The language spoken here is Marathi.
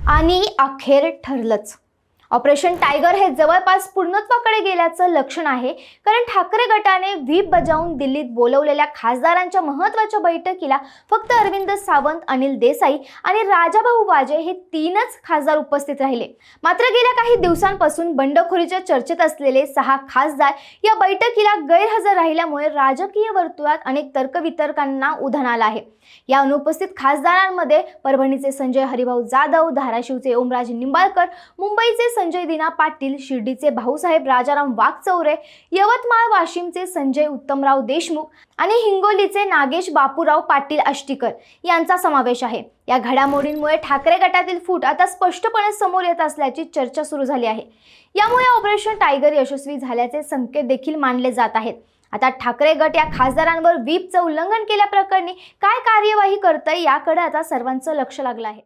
आणि अखेर ठरलंच. ऑपरेशन टायगर हे जवळपास पूर्णत्वाकडे गेल्याचं लक्षण आहे. कारण ठाकरे गटाने व्हीप बजावून दिल्लीत बोलवलेल्या खासदारांच्या महत्त्वाच्या बैठकीला फक्त अरविंद सावंत, अनिल देसाई आणि राजाभाऊ वाजे हे तीनच खासदार उपस्थित राहिले. मात्र गेल्या काही दिवसांपासून बंडखोरीच्या चर्चेत असलेले 6 खासदार या बैठकीला गैरहजर राहिल्यामुळे राजकीय वर्तुळात अनेक तर्कवितर्कांना उधाण आलं आहे. या अनुपस्थित खासदारांमध्ये परभणीचे संजय हरिभाऊ जाधव, धाराशिवचे ओमराजे निंबाळकर, मुंबईचे संजय दिना पाटील, शिर्डीचे भाऊसाहेब राजाराम वाघचौरे, यवतमाळ वाशिमचे संजय उत्तमराव देशमुख आणि हिंगोलीचे नागेश बापूराव पाटील आष्टीकर यांचा समावेश आहे. या घडामोडींमुळे ठाकरे गटातील फूट आता स्पष्टपणे समोर येत असल्याची चर्चा सुरू झाली आहे. यामुळे ऑपरेशन टायगर यशस्वी झाल्याचे संकेत देखील मानले जात आहेत. आता ठाकरे गट या खासदारांवर व्हीपचं उल्लंघन केल्याप्रकरणी काय कार्यवाही करतंय याकडे आता सर्वांचं लक्ष लागलं आहे.